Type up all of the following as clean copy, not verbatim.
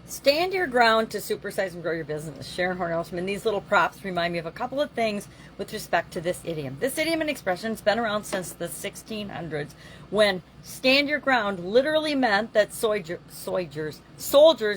Stand your ground to supersize and grow your business. Sharon Horne-Ellstrom. And these little props remind me of a couple of things with respect to this idiom. This idiom and expression has been around since the 1600s, when stand your ground literally meant that soldiers,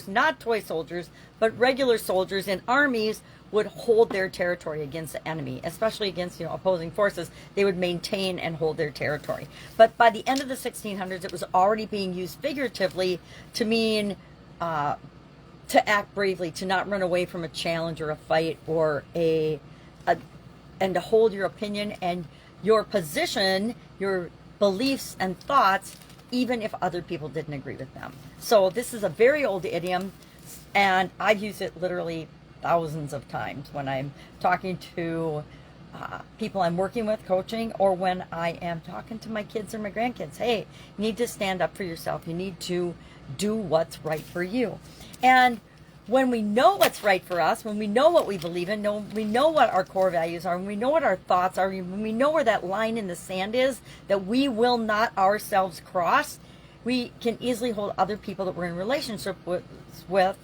not toy soldiers, but regular soldiers in armies would hold their territory against the enemy, especially against opposing forces. They would maintain and hold their territory. But by the end of the 1600s, it was already being used figuratively to mean to act bravely, to not run away from a challenge or a fight or and to hold your opinion and your position, your beliefs and thoughts, even if other people didn't agree with them. So this is a very old idiom, and I've used it literally thousands of times when I'm talking to people I'm working with, coaching, or when I am talking to my kids or my grandkids. Hey, you need to stand up for yourself. You need to do what's right for you. And when we know what's right for us, when we know what we believe in, we know what our core values are, when we know what our thoughts are, when we know where that line in the sand is that we will not ourselves cross, we can easily hold other people that we're in relationship with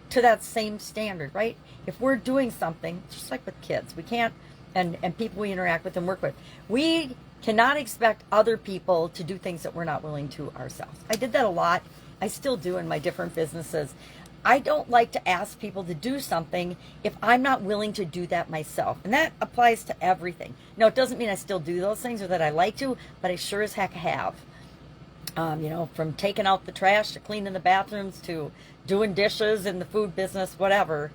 to that same standard, right? If we're doing something, just like with kids, we can't, and people we interact with and work with, we cannot expect other people to do things that we're not willing to ourselves. I did that a lot. I still do in my different businesses. I don't like to ask people to do something if I'm not willing to do that myself. And that applies to everything. No, it doesn't mean I still do those things or that I like to, but I sure as heck have. From taking out the trash to cleaning the bathrooms to doing dishes in the food business, whatever.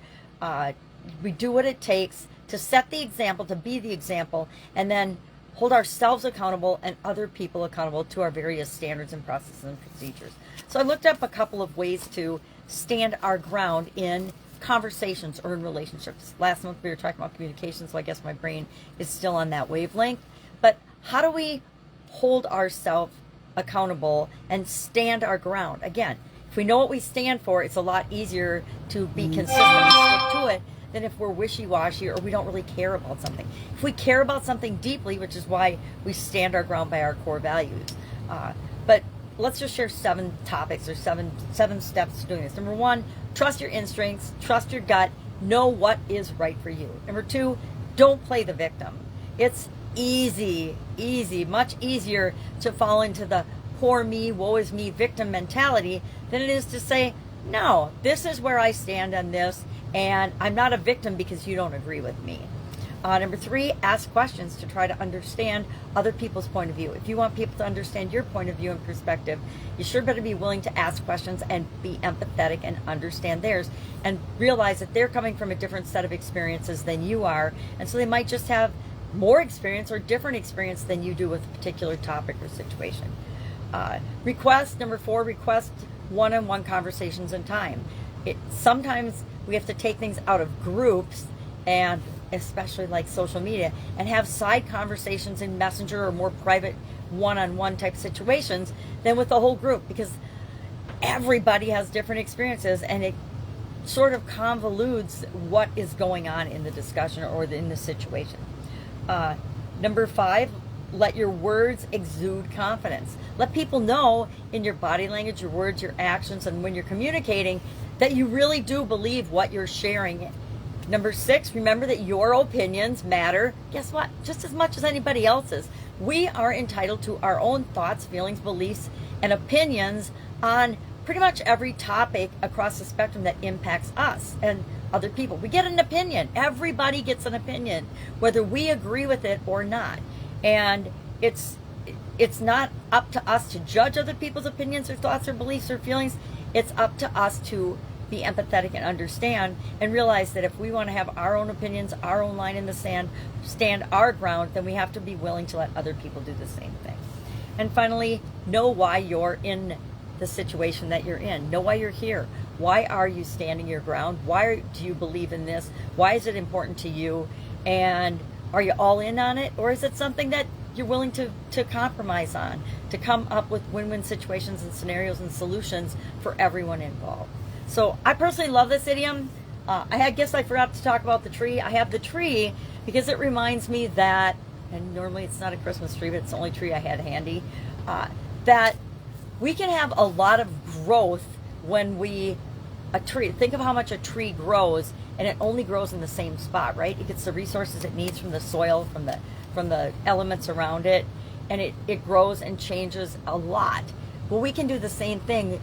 We do what it takes to set the example, to be the example, and then hold ourselves accountable and other people accountable to our various standards and processes and procedures. So I looked up a couple of ways to stand our ground in conversations or in relationships. Last month we were talking about communication, so I guess my brain is still on that wavelength. But how do we hold ourselves accountable and stand our ground? Again, if we know what we stand for, it's a lot easier to be consistent and stick to it than if we're wishy-washy or we don't really care about something. If we care about something deeply, which is why we stand our ground by our core values. But let's just share 7 topics or seven steps to doing this. Number 1, trust your instincts, trust your gut, know what is right for you. Number 2, don't play the victim. It's easy, much easier to fall into the poor me, woe is me victim mentality than it is to say, no, this is where I stand on this, and I'm not a victim because you don't agree with me. Number 3, ask questions to try to understand other people's point of view. If you want people to understand your point of view and perspective, you sure better be willing to ask questions and be empathetic and understand theirs and realize that they're coming from a different set of experiences than you are, and so they might just have more experience or different experience than you do with a particular topic or situation. Number 4, request one-on-one conversations and time. Sometimes we have to take things out of groups, and especially like social media, and have side conversations in Messenger or more private one-on-one type situations than with the whole group, because everybody has different experiences and it sort of convolutes what is going on in the discussion or in the situation. Number 5, let your words exude confidence. Let people know in your body language, your words, your actions, and when you're communicating that you really do believe what you're sharing. Number 6, remember that your opinions matter. Guess what? Just as much as anybody else's. We are entitled to our own thoughts, feelings, beliefs, and opinions on pretty much every topic across the spectrum that impacts us and other people. We get an opinion. Everybody gets an opinion, whether we agree with it or not. And it's not up to us to judge other people's opinions or thoughts or beliefs or feelings. It's up to us to be empathetic and understand and realize that if we want to have our own opinions, our own line in the sand, stand our ground, then we have to be willing to let other people do the same thing. And finally, know why you're in the situation that you're in. Know why you're here. Why are you standing your ground? Why do you believe in this? Why is it important to you? And are you all in on it? Or is it something that you're willing to compromise on, to come up with win-win situations and scenarios and solutions for everyone involved? So I personally love this idiom. I guess I forgot to talk about the tree. I have the tree because it reminds me that, and normally it's not a Christmas tree, but it's the only tree I had handy, that we can have a lot of growth when we a tree. Think of how much a tree grows, and it only grows in the same spot, right? It gets the resources it needs from the soil, from the elements around it, and it grows and changes a lot. Well, we can do the same thing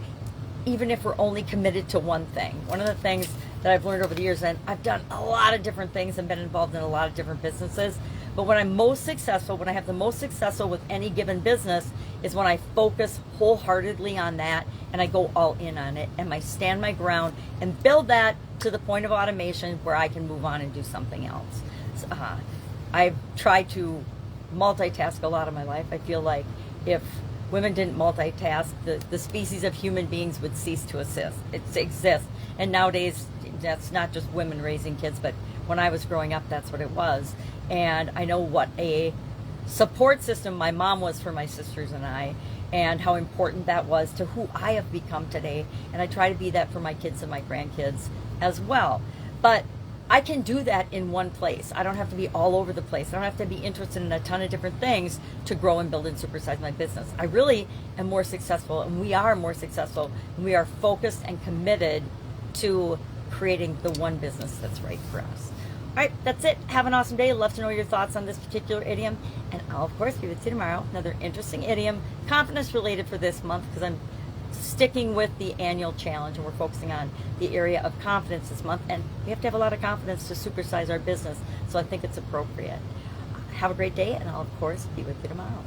even if we're only committed to one thing. One of the things that I've learned over the years, and I've done a lot of different things and been involved in a lot of different businesses, but when I'm most successful, when I have the most successful with any given business, is when I focus wholeheartedly on that and I go all in on it and I stand my ground and build that to the point of automation where I can move on and do something else. So, I've tried to multitask a lot of my life. I feel like if women didn't multitask, the species of human beings would cease to exist. And nowadays, that's not just women raising kids, but when I was growing up, that's what it was. And I know what a support system my mom was for my sisters and I, and how important that was to who I have become today. And I try to be that for my kids and my grandkids as well. But I can do that in one place. I don't have to be all over the place. I don't have to be interested in a ton of different things to grow and build and supersize my business. I really am more successful, and we are more successful, and we are focused and committed to creating the one business that's right for us. All right, that's it. Have an awesome day. Love to know your thoughts on this particular idiom, and I'll, of course, give it to you tomorrow. Another interesting idiom, confidence related for this month, because I'm sticking with the annual challenge, and we're focusing on the area of confidence this month, and we have to have a lot of confidence to supersize our business, so I think it's appropriate. Have a great day, and I'll, of course, be with you tomorrow.